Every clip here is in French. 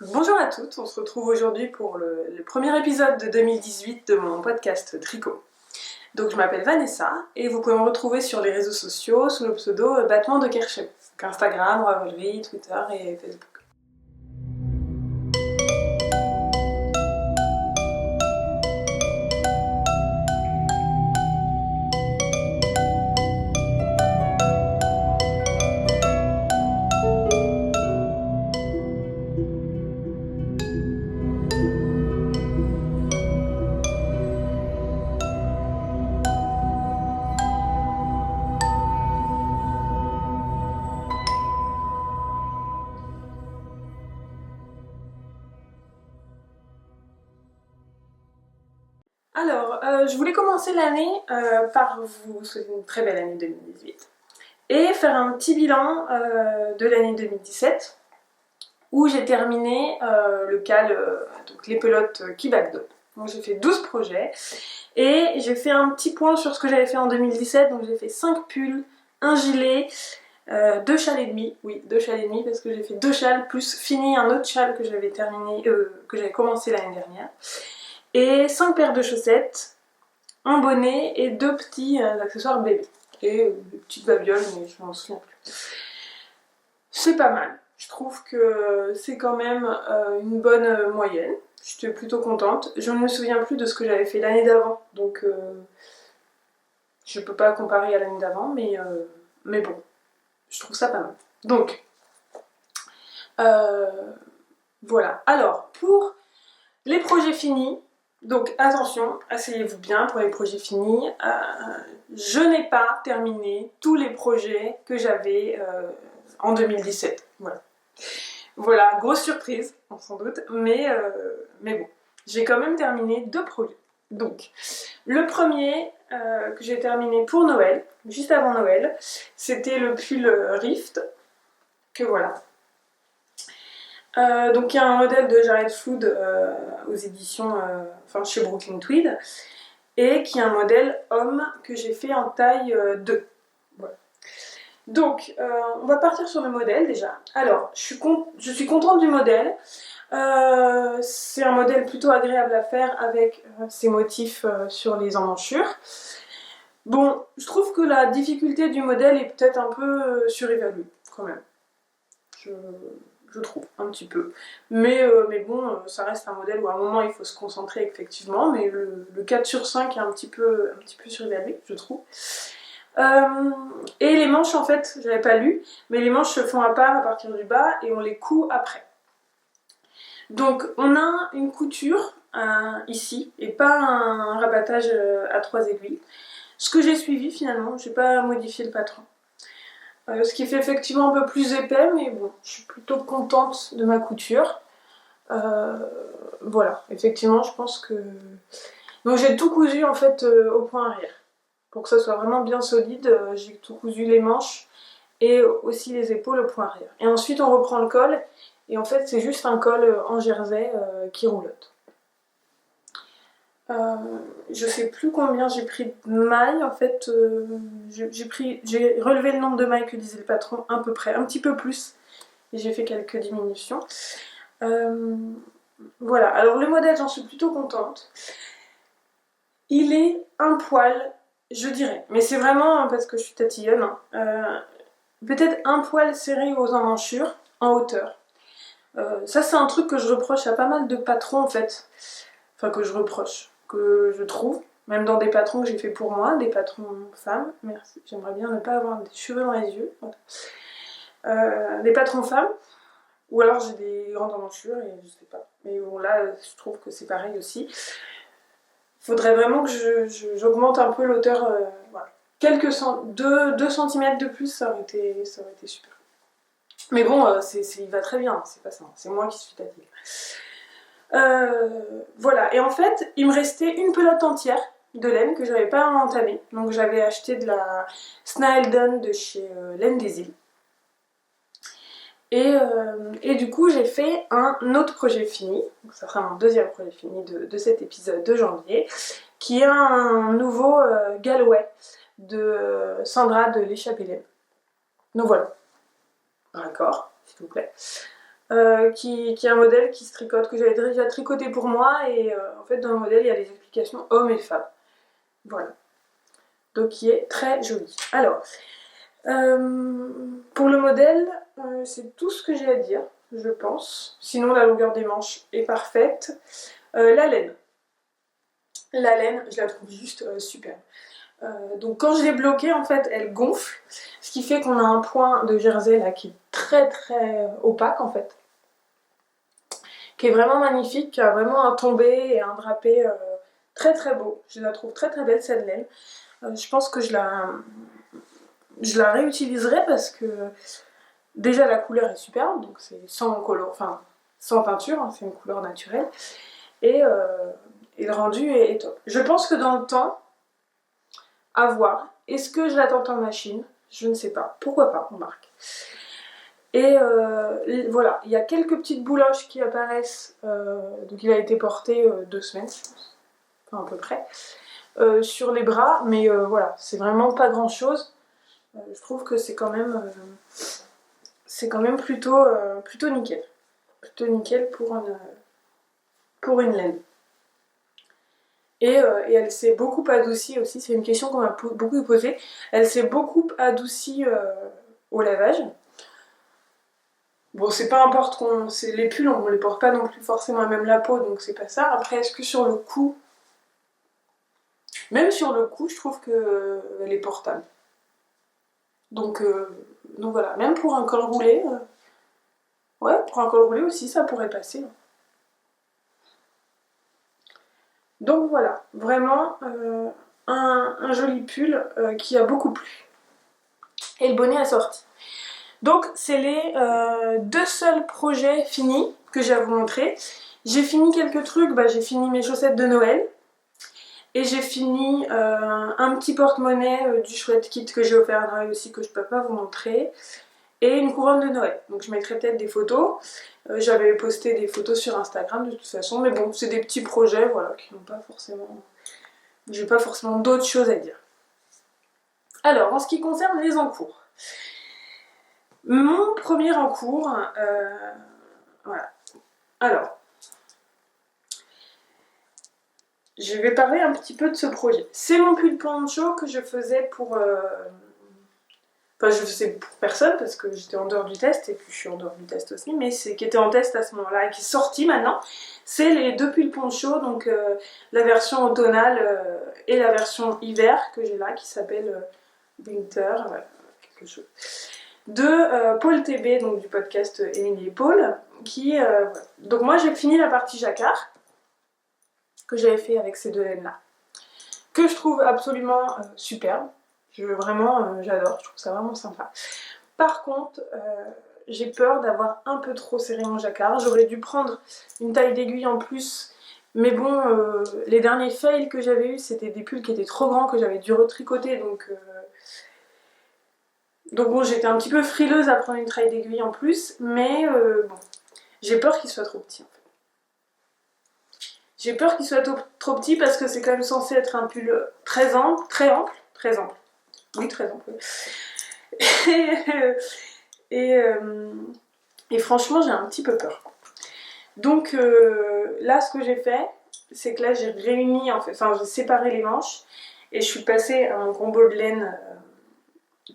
Bonjour à toutes, on se retrouve aujourd'hui pour le premier épisode de 2018 de mon podcast Tricot. Donc je m'appelle Vanessa et vous pouvez me retrouver sur les réseaux sociaux sous le pseudo Battement de Kerchem, donc Instagram, Ravelry, Twitter et Facebook. Alors, je voulais commencer l'année par vous souhaiter une très belle année 2018 et faire un petit bilan de l'année 2017 où j'ai terminé le CAL, donc les pelotes qui backdop. Donc j'ai fait 12 projets et j'ai fait un petit point sur ce que j'avais fait en 2017. Donc j'ai fait 5 pulls, un gilet, 2 châles et demi, oui 2 châles et demi parce que j'ai fait 2 châles plus fini un autre châle que j'avais terminé, que j'avais commencé l'année dernière, et 5 paires de chaussettes, un bonnet et 2 petits accessoires bébés et des petites babioles, mais je m'en souviens plus. C'est pas mal, je trouve que c'est quand même une bonne moyenne. J'étais plutôt contente. Je ne me souviens plus de ce que j'avais fait l'année d'avant, donc je peux pas comparer à l'année d'avant, mais bon, je trouve ça pas mal. Donc, voilà. Alors, pour les projets finis, donc attention, asseyez-vous bien pour les projets finis. Je n'ai pas terminé tous les projets que j'avais en 2017. Voilà. Voilà, grosse surprise, sans doute, mais bon, j'ai quand même terminé 2 projets. Donc, le premier que j'ai terminé pour Noël, juste avant Noël, c'était le pull Rift, que voilà. Donc il y a un modèle de Jared Flood aux éditions, chez Brooklyn Tweed, et qui est un modèle homme que j'ai fait en taille 2. Voilà. Donc, on va partir sur le modèle déjà. Alors, je suis contente du modèle. C'est un modèle plutôt agréable à faire avec ses motifs sur les emmanchures. Bon, je trouve que la difficulté du modèle est peut-être un peu surévaluée, quand même. Je trouve, un petit peu. Mais bon, ça reste un modèle où à un moment il faut se concentrer effectivement, mais le 4 sur 5 est un petit peu surévalué, je trouve. Et les manches, en fait, j'avais pas lu, mais les manches se font à part à partir du bas et on les coud après. Donc on a une couture ici et pas un rabattage à 3 aiguilles. Ce que j'ai suivi finalement, j'ai pas modifié le patron. Ce qui fait effectivement un peu plus épais, mais bon, je suis plutôt contente de ma couture. Voilà, effectivement, je pense que... Donc j'ai tout cousu en fait au point arrière. Pour que ça soit vraiment bien solide, j'ai tout cousu les manches et aussi les épaules au point arrière. Et ensuite on reprend le col, et en fait c'est juste un col en jersey qui roulotte. Je sais plus combien j'ai pris de mailles, en fait j'ai relevé le nombre de mailles que disait le patron à peu près, un petit peu plus, et j'ai fait quelques diminutions. Voilà, alors le modèle, j'en suis plutôt contente. Il est un poil, je dirais, mais c'est vraiment parce que je suis tatillonne, peut-être un poil serré aux emmanchures, en hauteur. Ça c'est un truc que je reproche à pas mal de patrons en fait, enfin que je reproche, que je trouve, même dans des patrons que j'ai fait pour moi, des patrons femmes, merci, j'aimerais bien ne pas avoir des cheveux dans les yeux, voilà. Des patrons femmes, ou alors j'ai des grandes emmanchures et je sais pas, mais bon là je trouve que c'est pareil aussi. Faudrait vraiment que j'augmente un peu l'hauteur, voilà. 2 cm de plus, ça aurait été super. Mais bon, il va très bien, c'est pas ça, c'est moi qui suis tatillée. Voilà, et en fait, il me restait une pelote entière de laine que j'avais pas entamée. Donc j'avais acheté de la Snail Dawn de chez Laine des Îles. Et du coup, j'ai fait un autre projet fini, donc ça sera mon deuxième projet fini de cet épisode de janvier, qui est un nouveau Galway de Sandra de l'Échappée Laine. Donc voilà, raccord, s'il vous plaît. qui est un modèle qui se tricote, que j'avais déjà tricoté pour moi, et en fait dans le modèle il y a les explications hommes et femmes. Voilà. Donc qui est très joli. Alors, pour le modèle, c'est tout ce que j'ai à dire, je pense. Sinon la longueur des manches est parfaite. La laine. La laine, je la trouve juste super. Donc quand je l'ai bloquée, en fait, elle gonfle, ce qui fait qu'on a un point de jersey là qui est très opaque en fait, qui est vraiment magnifique, qui a vraiment un tombé et un drapé très beau. Je la trouve très belle cette laine. Je pense que je la réutiliserai parce que déjà la couleur est superbe, donc c'est sans color, enfin sans peinture, hein, c'est une couleur naturelle, et le rendu est top. Je pense que dans le temps, à voir. Est-ce que je la tente en machine? Je ne sais pas. Pourquoi pas, on marque. Et voilà, il y a quelques petites bouloches qui apparaissent. Donc il a été porté 2 semaines, enfin à peu près, sur les bras. Mais voilà, c'est vraiment pas grand chose. Je trouve que c'est quand même plutôt nickel. Plutôt nickel pour une laine. Et elle s'est beaucoup adoucie aussi, c'est une question qu'on m'a beaucoup posée. Elle s'est beaucoup adoucie au lavage. Bon, c'est pas importe les pulls, on les porte pas non plus forcément à même la peau, donc c'est pas ça. Après, est-ce que sur le cou, même sur le cou, je trouve que elle est portable. Donc voilà, même pour un col roulé, ouais, pour un col roulé aussi, ça pourrait passer. Donc voilà, vraiment un joli pull qui a beaucoup plu. Et le bonnet assorti. Donc c'est les 2 seuls projets finis que j'ai à vous montrer. J'ai fini quelques trucs, j'ai fini mes chaussettes de Noël. Et j'ai fini un petit porte-monnaie du chouette kit que j'ai offert à Noël aussi, que je peux pas vous montrer. Et une couronne de Noël. Donc je mettrai peut-être des photos. J'avais posté des photos sur Instagram de toute façon. Mais bon, c'est des petits projets, voilà, qui n'ont pas forcément... J'ai pas forcément d'autres choses à dire. Alors, en ce qui concerne les encours. Mon premier encours, voilà. Alors, je vais parler un petit peu de ce projet. C'est mon pull poncho que je faisais pour... Enfin, je faisais pour personne parce que j'étais en dehors du test et puis je suis en dehors du test aussi, mais c'est qui était en test à ce moment-là et qui est sorti maintenant. C'est les 2 pulls poncho, donc la version automnale et la version hiver que j'ai là qui s'appelle Winter, quelque chose. De Paul TB, donc du podcast Émilie et Paul, qui... voilà. Donc moi j'ai fini la partie jacquard que j'avais fait avec ces 2 laines là, que je trouve absolument superbe. Vraiment, j'adore, je trouve ça vraiment sympa. Par contre, j'ai peur d'avoir un peu trop serré mon jacquard. J'aurais dû prendre une taille d'aiguille en plus, mais bon, les derniers fails que j'avais eu, c'était des pulls qui étaient trop grands, que j'avais dû retricoter, donc bon, j'étais un petit peu frileuse à prendre une taille d'aiguille en plus, mais bon, j'ai peur qu'il soit trop petit en fait. J'ai peur qu'il soit trop petit parce que c'est quand même censé être un pull très ample. Oui, très ample. Et franchement, j'ai un petit peu peur. Donc là, ce que j'ai fait, c'est que là, j'ai réuni, enfin, j'ai séparé les manches et je suis passée à un combo de laine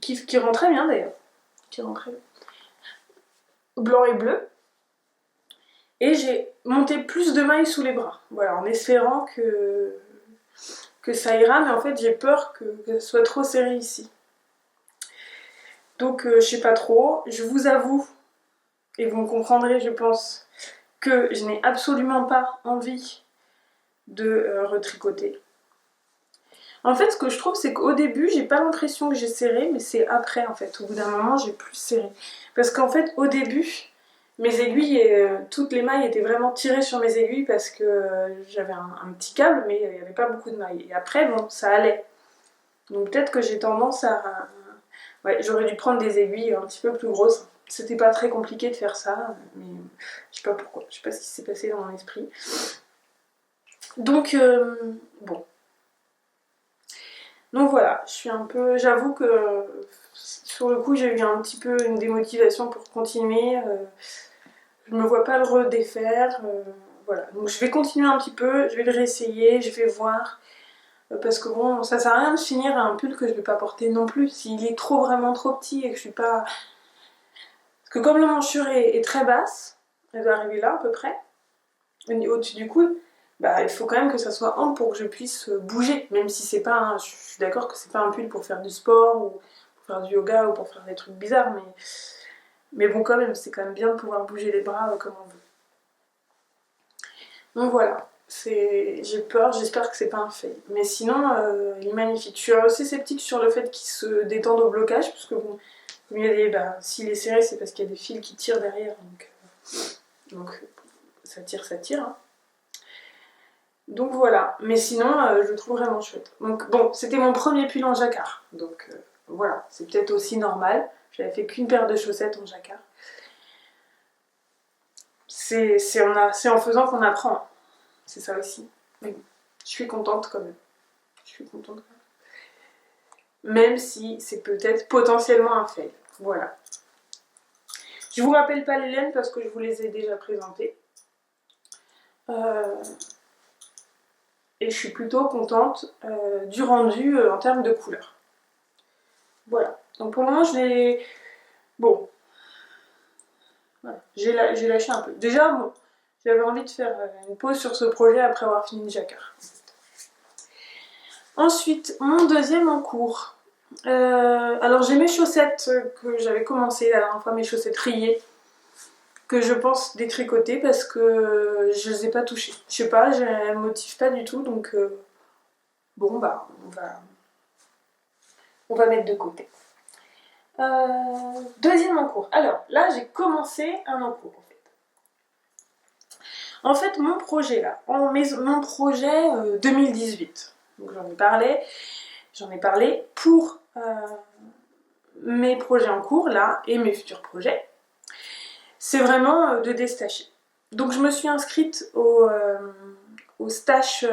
qui rend très bien d'ailleurs. Qui rend très bien. Blanc et bleu. Et j'ai monté plus de mailles sous les bras. Voilà, en espérant que ça ira, mais en fait, j'ai peur que ce soit trop serré ici. Donc, je sais pas trop. Je vous avoue, et vous me comprendrez, je pense, que je n'ai absolument pas envie de retricoter. En fait, ce que je trouve, c'est qu'au début, j'ai pas l'impression que j'ai serré, mais c'est après, en fait. Au bout d'un moment, j'ai plus serré. Parce qu'en fait, au début, mes aiguilles, toutes les mailles étaient vraiment tirées sur mes aiguilles parce que j'avais un petit câble, mais il n'y avait pas beaucoup de mailles. Et après, bon, ça allait. Donc peut-être que j'ai tendance à... Ouais, j'aurais dû prendre des aiguilles un petit peu plus grosses. C'était pas très compliqué de faire ça, mais je sais pas pourquoi. Je sais pas ce qui s'est passé dans mon esprit. Donc, bon. Donc voilà, je suis un peu... J'avoue que sur le coup, j'ai eu un petit peu une démotivation pour continuer. je me vois pas le redéfaire. Voilà, donc je vais continuer un petit peu, je vais le réessayer, je vais voir. Parce que bon, ça sert à rien de finir un pull que je vais pas porter non plus. S'il est vraiment trop petit et que je suis pas... Parce que comme la manchure est très basse, elle doit arriver là à peu près, au-dessus du coude, bah, il faut quand même que ça soit ample pour que je puisse bouger. Même si c'est pas un... Je suis d'accord que c'est pas un pull pour faire du sport ou pour faire du yoga ou pour faire des trucs bizarres, mais bon quand même, c'est quand même bien de pouvoir bouger les bras comme on veut. Donc voilà. J'ai peur, j'espère que c'est pas un fail. Mais sinon, il est magnifique. Je suis assez sceptique sur le fait qu'il se détende au blocage, parce que bon, comme il y a des, s'il est serré, c'est parce qu'il y a des fils qui tirent derrière, donc ça tire, ça tire. Hein. Donc voilà. Mais sinon, je le trouve vraiment chouette. Donc bon, c'était mon premier pull en jacquard, donc voilà, c'est peut-être aussi normal. J'avais fait qu'une paire de chaussettes en jacquard. C'est en faisant qu'on apprend. C'est ça aussi. Mais bon, je suis contente quand même. Je suis contente quand même. Même si c'est peut-être potentiellement un fail. Voilà. Je vous rappelle pas les laines parce que je vous les ai déjà présentées. Et je suis plutôt contente du rendu en termes de couleur. Voilà. Donc pour le moment, je l'ai... Bon. Voilà. J'ai lâché un peu. Déjà, bon, j'avais envie de faire une pause sur ce projet après avoir fini le jacquard. Ensuite, mon deuxième en cours. Alors j'ai mes chaussettes que j'avais commencé la dernière fois, mes chaussettes rayées, que je pense détricoter parce que je les ai pas touchées. Je sais pas, elles me motivent pas du tout, donc bon bah on va mettre de côté. Deuxième en cours. Alors là j'ai commencé un en cours en fait. En fait mon projet là, mon projet 2018, donc j'en ai parlé pour mes projets en cours là et mes futurs projets. C'est vraiment de déstacher. Donc je me suis inscrite au Stash,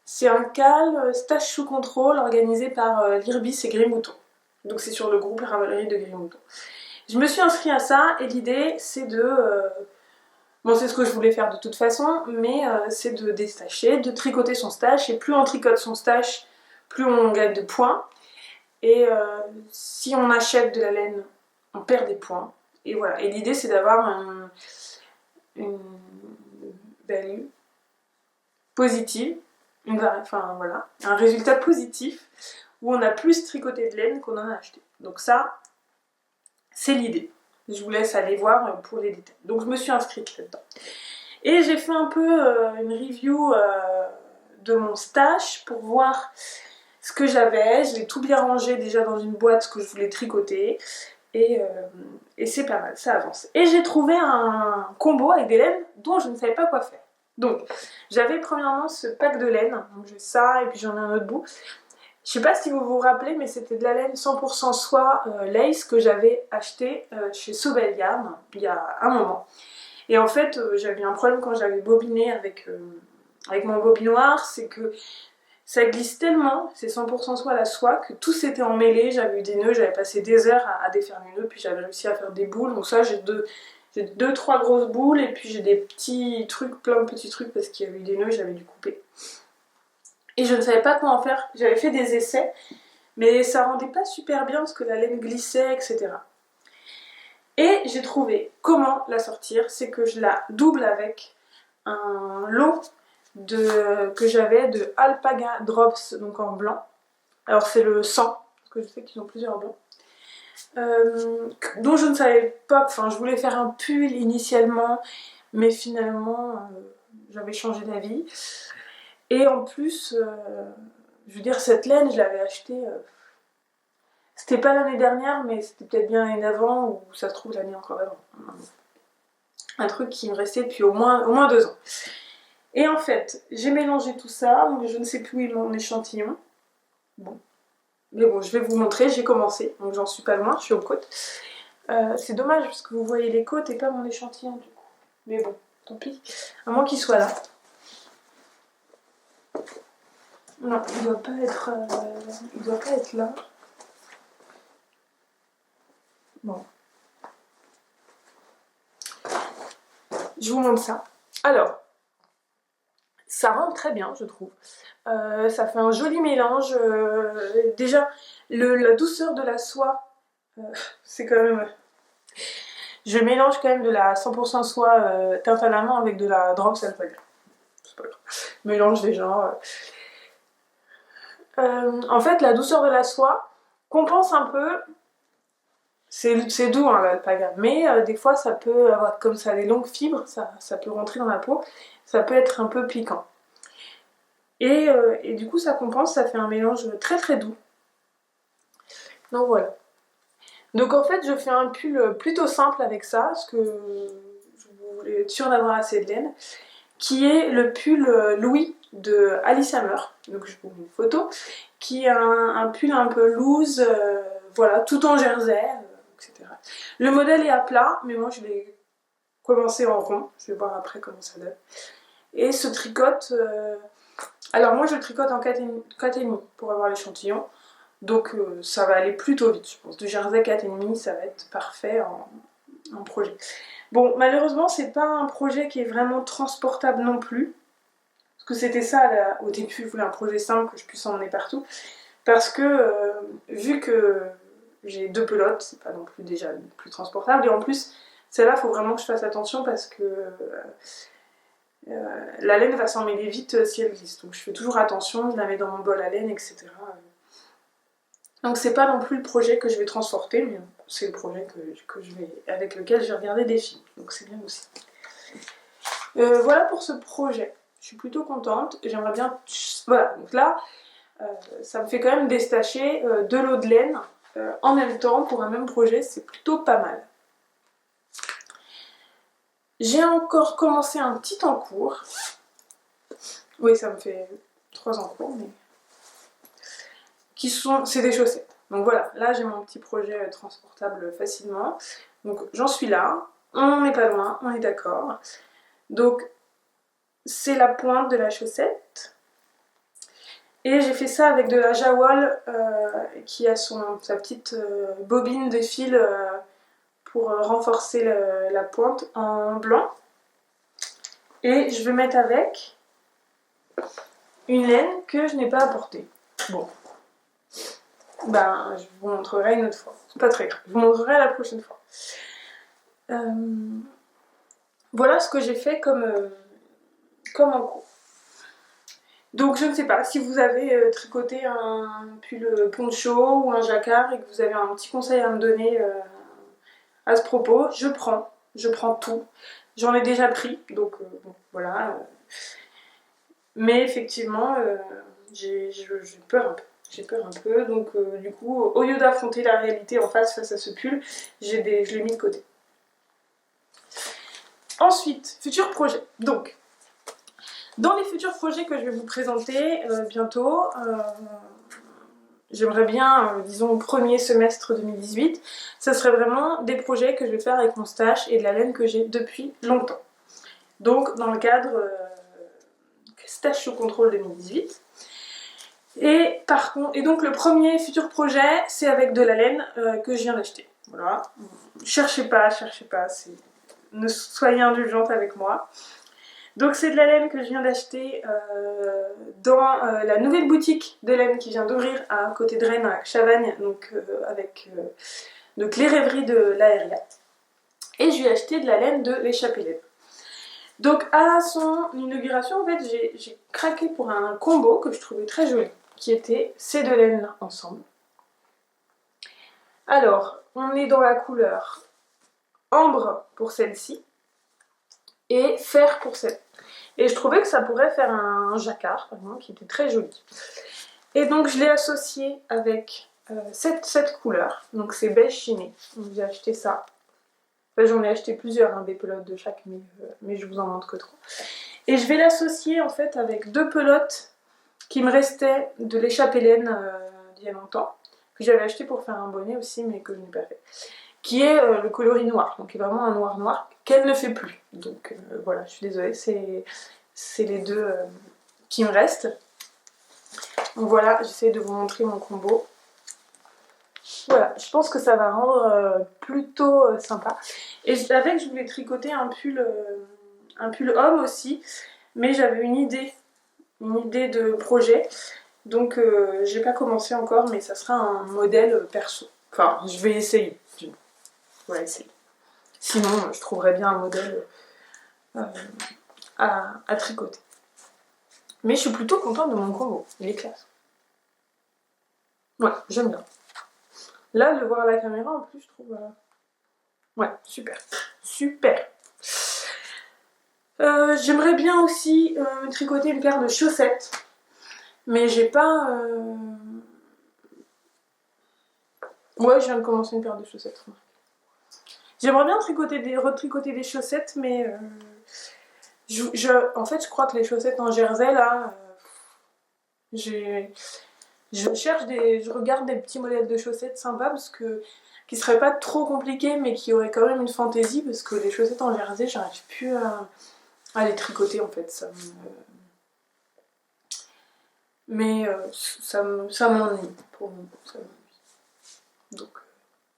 c'est un CAL, Stash sous contrôle, organisé par l'Irbis et Grimouton. Donc c'est sur le groupe Ravelry de Grimouton. Je me suis inscrite à ça et l'idée c'est de... bon c'est ce que je voulais faire de toute façon, mais c'est de déstacher, de tricoter son stash, et plus on tricote son stash, plus on gagne de points. Et si on achète de la laine, on perd des points. Et voilà, et l'idée c'est d'avoir une value positive, enfin voilà, un résultat positif où on a plus tricoté de laine qu'on en a acheté. Donc ça, c'est l'idée. Je vous laisse aller voir pour les détails. Donc je me suis inscrite là-dedans. Et j'ai fait un peu une review de mon stash pour voir ce que j'avais. Je l'ai tout bien rangé déjà dans une boîte que je voulais tricoter. Et c'est pas mal, ça avance. Et j'ai trouvé un combo avec des laines dont je ne savais pas quoi faire. Donc, j'avais premièrement ce pack de laine, donc j'ai ça et puis j'en ai un autre bout. Je sais pas si vous vous rappelez, mais c'était de la laine 100% soie lace que j'avais acheté chez Sobel Yarn il y a un moment. Et en fait, j'avais un problème quand j'avais bobiné avec mon bobinoir, c'est que ça glisse tellement, c'est 100% soie la soie, que tout s'était emmêlé, j'avais eu des nœuds, j'avais passé des heures à défaire les nœuds, puis j'avais réussi à faire des boules. Donc ça, j'ai deux, trois grosses boules, et puis j'ai des petits trucs, plein de petits trucs, parce qu'il y avait eu des nœuds, j'avais dû couper. Et je ne savais pas quoi en faire, j'avais fait des essais, mais ça rendait pas super bien, parce que la laine glissait, etc. Et j'ai trouvé comment la sortir, c'est que je la double avec un lot que j'avais de Alpaga Drops, donc en blanc. Alors c'est le 100, parce que je sais qu'ils ont plusieurs blancs. Dont je ne savais pas, enfin je voulais faire un pull initialement, mais finalement j'avais changé d'avis. Et en plus, je veux dire, cette laine, je l'avais achetée, c'était pas l'année dernière, mais c'était peut-être bien l'année d'avant, ou ça se trouve l'année encore avant. Un truc qui me restait depuis au moins 2 ans. Et en fait, j'ai mélangé tout ça, donc je ne sais plus où est mon échantillon. Bon. Mais bon, je vais vous montrer, j'ai commencé, donc j'en suis pas loin, je suis aux côtes. C'est dommage parce que vous voyez les côtes et pas mon échantillon du coup. Mais bon, tant pis. À moins qu'il soit là. Non, il doit pas être là. Bon. je vous montre ça. Alors, ça rend très bien, je trouve. Ça fait un joli mélange. Déjà, la douceur de la soie, c'est quand même... Je mélange quand même de la 100% soie teinte à la main avec de la drops alpaga. C'est pas grave. Mélange déjà. En fait, la douceur de la soie compense un peu. C'est doux hein, l'alpaga, mais des fois ça peut avoir comme ça des longues fibres, ça peut rentrer dans la peau, ça peut être un peu piquant. Et du coup ça compense, ça fait un mélange très très doux. Donc voilà. Donc en fait je fais un pull plutôt simple avec ça, parce que je voulais être sûre d'avoir assez de laine, qui est le pull Louis de Alice Hammer, donc je vous mets une photo, qui est un pull un peu loose, voilà, tout en jersey, etc. Le modèle est à plat, mais moi je l'ai commencé en rond, je vais voir après comment ça donne. Et ce tricote, alors moi je le tricote en 4,5 pour avoir l'échantillon, donc ça va aller plutôt vite, je pense. Du jersey 4,5 ça va être parfait en projet. Bon, malheureusement c'est pas un projet qui est vraiment transportable non plus, parce que c'était ça là, au début, je voulais un projet simple que je puisse emmener partout, parce que vu que j'ai 2 pelotes, c'est pas non plus déjà plus transportable, et en plus celle-là il faut vraiment que je fasse attention parce que la laine va s'en mêler vite si elle glisse, donc je fais toujours attention, je la mets dans mon bol à laine, etc. Donc c'est pas non plus le projet que je vais transporter, mais c'est le projet avec lequel je vais regarder des films, donc c'est bien aussi. Voilà pour ce projet, je suis plutôt contente, j'aimerais bien... Voilà, donc là, ça me fait quand même déstacher de l'eau de laine en même temps pour un même projet, c'est plutôt pas mal. J'ai encore commencé un petit en cours. Oui, ça me fait 3 en cours, mais... C'est des chaussettes. Donc voilà, là j'ai mon petit projet transportable facilement. Donc j'en suis là, on n'est pas loin, on est d'accord. Donc c'est la pointe de la chaussette. Et j'ai fait ça avec de la Jawol qui a sa petite bobine de fil pour renforcer la pointe en blanc. Et je vais mettre avec une laine que je n'ai pas apportée. Bon, ben je vous montrerai une autre fois. C'est pas très grave, je vous montrerai la prochaine fois. Voilà ce que j'ai fait comme en cours. Donc je ne sais pas, si vous avez tricoté un pull poncho ou un jacquard et que vous avez un petit conseil à me donner à ce propos, je prends tout. J'en ai déjà pris, donc bon, voilà. Mais effectivement, j'ai peur un peu. J'ai peur un peu, donc du coup, au lieu d'affronter la réalité en face à ce pull, je l'ai mis de côté. Ensuite, futur projet. Donc, dans les futurs projets que je vais vous présenter bientôt, j'aimerais bien, disons, au premier semestre 2018, ça serait vraiment des projets que je vais faire avec mon stash et de la laine que j'ai depuis longtemps. Donc, dans le cadre stash sous contrôle 2018. Et donc le premier futur projet, c'est avec de la laine que je viens d'acheter. Voilà. Cherchez pas, ne soyez indulgente avec moi. Donc c'est de la laine que je viens d'acheter dans la nouvelle boutique de laine qui vient d'ouvrir à côté de Rennes, à Chavagne, donc avec les rêveries de l'Aéria. Et je lui ai acheté de la laine de l'échappée laine. Donc à son inauguration, en fait, j'ai craqué pour un combo que je trouvais très joli, qui était ces 2 laines ensemble. Alors, on est dans la couleur ambre pour celle-ci et fer pour celle. Et je trouvais que ça pourrait faire un jacquard, par exemple, qui était très joli. Et donc je l'ai associé avec cette couleur, donc c'est beige chiné. Donc j'ai acheté ça. Enfin, j'en ai acheté plusieurs, hein, des pelotes de chaque, mais je vous en montre que 3. Et je vais l'associer en fait avec 2 pelotes qui me restaient de l'échappée laine d'il y a longtemps, que j'avais acheté pour faire un bonnet aussi, mais que je n'ai pas fait. Qui est le coloris noir, donc qui est vraiment un noir qu'elle ne fait plus. Donc voilà, je suis désolée, c'est les 2 qui me restent. Donc voilà, j'essaie de vous montrer mon combo. Voilà, je pense que ça va rendre plutôt sympa. Et avec, je voulais tricoter un pull un pull homme aussi, mais j'avais une idée de projet, donc j'ai pas commencé encore, mais ça sera un modèle perso. Enfin, je vais essayer. Voilà, essayer. Sinon, je trouverais bien un modèle à tricoter. Mais je suis plutôt contente de mon combo, il est classe. Ouais, j'aime bien. Là, le voir à la caméra, en plus, je trouve... Ouais, super. Super. J'aimerais bien aussi tricoter une paire de chaussettes. Mais j'ai pas... Ouais, je viens de commencer une paire de chaussettes. J'aimerais bien retricoter des chaussettes, mais... en fait, je crois que les chaussettes en jersey, là... je regarde des petits modèles de chaussettes sympas parce que qui seraient pas trop compliqués mais qui auraient quand même une fantaisie, parce que les chaussettes en jersey j'arrive plus à les tricoter en fait, mais ça m'ennuie pour moi, ça m'ennuie. Donc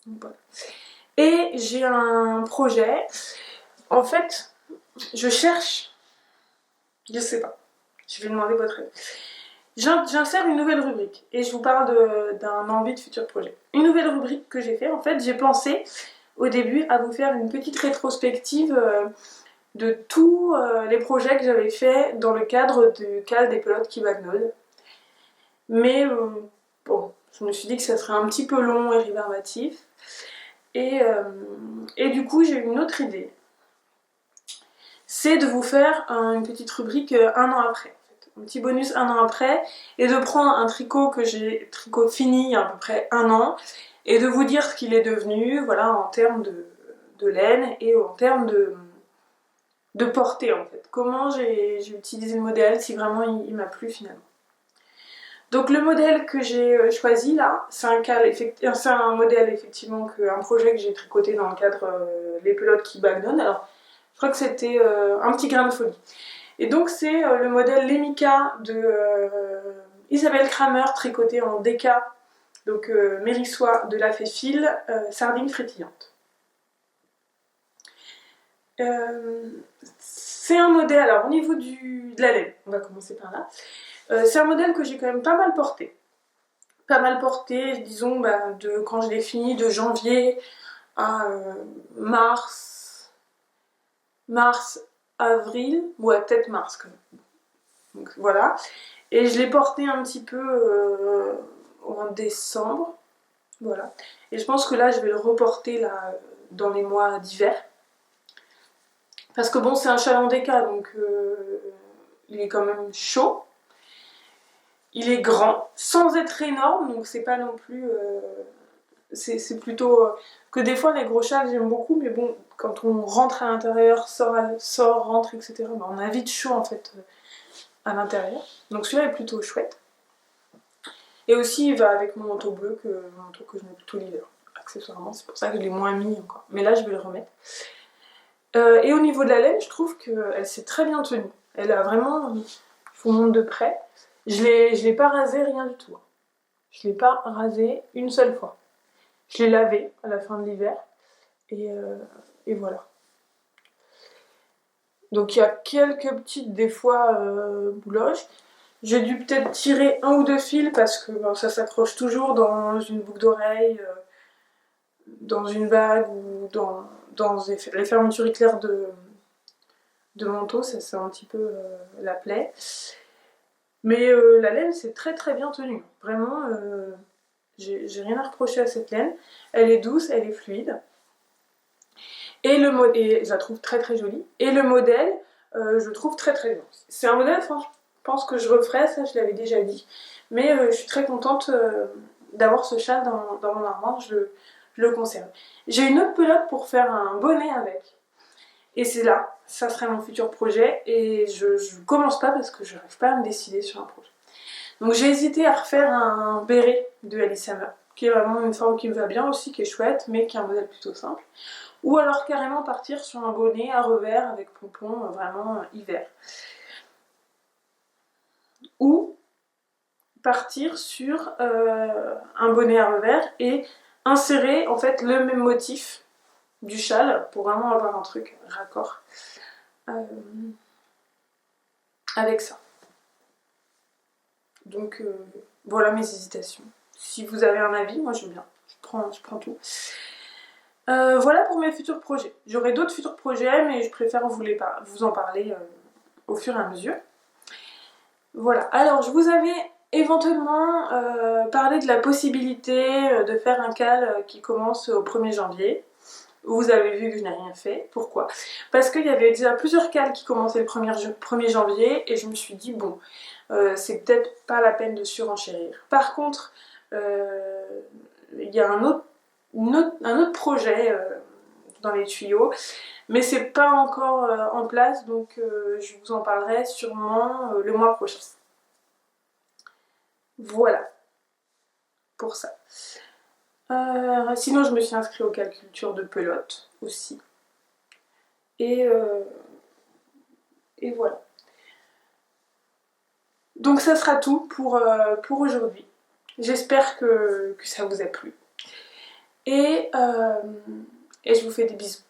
voilà. Et j'ai un projet, en fait je cherche, je sais pas, je vais demander votre aide. J'insère une nouvelle rubrique et je vous parle d'un envie de futur projet. Une nouvelle rubrique que j'ai fait, en fait, j'ai pensé au début à vous faire une petite rétrospective de tous les projets que j'avais fait dans le cadre du CAL des pelotes qui Bagnole. Mais bon, je me suis dit que ça serait un petit peu long et rébarbatif. Et du coup, j'ai eu une autre idée. C'est de vous faire une petite rubrique un an après. Un petit bonus un an après, et de prendre un tricot que j'ai fini il y a à peu près un an, et de vous dire ce qu'il est devenu, voilà, en termes de laine et en termes de portée en fait. Comment j'ai utilisé le modèle, si vraiment il m'a plu finalement. Donc le modèle que j'ai choisi là, c'est un modèle effectivement, un projet que j'ai tricoté dans le cadre les pelotes qui bagnonnent. Alors je crois que c'était un petit grain de folie. Et donc c'est le modèle Lemika de Isabelle Kramer, tricoté en DK, donc Mérissois de la Féfile, sardine frétillante. C'est un modèle, alors au niveau de la laine, on va commencer par là, c'est un modèle que j'ai quand même pas mal porté. Pas mal porté, disons, de quand je l'ai fini, de janvier à mars, avril, ouais, peut-être mars quand même. Donc voilà. Et je l'ai porté un petit peu en décembre. Voilà. Et je pense que là, je vais le reporter là, dans les mois d'hiver. Parce que bon, c'est un châle en déca, donc il est quand même chaud. Il est grand, sans être énorme, donc c'est pas non plus... c'est plutôt... que des fois, les gros châles, j'aime beaucoup, mais bon, quand on rentre à l'intérieur, sort, rentre, etc., on a vite chaud en fait à l'intérieur. Donc celui-là est plutôt chouette. Et aussi, il va avec mon manteau bleu, mon manteau que je mets tout l'hiver, accessoirement. C'est pour ça que je l'ai moins mis encore. Mais là, je vais le remettre. Et au niveau de la laine, je trouve qu'elle s'est très bien tenue. Elle a vraiment... Je vous montre de près. Je l'ai pas rasé, rien du tout. Je l'ai pas rasé une seule fois. Je l'ai lavé à la fin de l'hiver. Et voilà. Donc il y a quelques petites, des fois, bouloches. J'ai dû peut-être tirer un ou deux fils parce que ça s'accroche toujours dans une boucle d'oreille, dans une bague ou dans les fermetures éclairs de manteau, ça c'est un petit peu la plaie. Mais la laine c'est très très bien tenue. Vraiment, j'ai rien à reprocher à cette laine. Elle est douce, elle est fluide. Et je la trouve très très jolie. Et le modèle, je le trouve très très bien. C'est un modèle, franchement, je pense que je referai, ça je l'avais déjà dit. Mais je suis très contente d'avoir ce châle dans mon armoire, je le conserve. J'ai une autre pelote pour faire un bonnet avec. Et c'est là, ça serait mon futur projet. Et je commence pas parce que je n'arrive pas à me décider sur un projet. Donc j'ai hésité à refaire un béret de Alice Hammer, qui est vraiment une forme qui me va bien aussi, qui est chouette, mais qui est un modèle plutôt simple. Ou alors carrément partir sur un bonnet à revers avec pompon, vraiment hiver. Ou partir sur un bonnet à revers et insérer en fait le même motif du châle pour vraiment avoir un truc raccord avec ça. Donc voilà mes hésitations. Si vous avez un avis, moi je veux bien, je prends tout. Voilà pour mes futurs projets. J'aurai d'autres futurs projets, mais je préfère vous en parler au fur et à mesure. Voilà, alors je vous avais éventuellement parlé de la possibilité de faire un cal qui commence au 1er janvier. Vous avez vu que je n'ai rien fait. Pourquoi? Parce qu'il y avait déjà plusieurs cals qui commençaient le 1er janvier et je me suis dit bon, c'est peut-être pas la peine de surenchérir. Par contre, il y a un autre projet dans les tuyaux, mais c'est pas encore en place, donc je vous en parlerai sûrement le mois prochain. Voilà pour ça. Sinon je me suis inscrite aux calcultures de pelote aussi. Et voilà. Donc ça sera tout pour aujourd'hui. J'espère que ça vous a plu. Et je vous fais des bisous.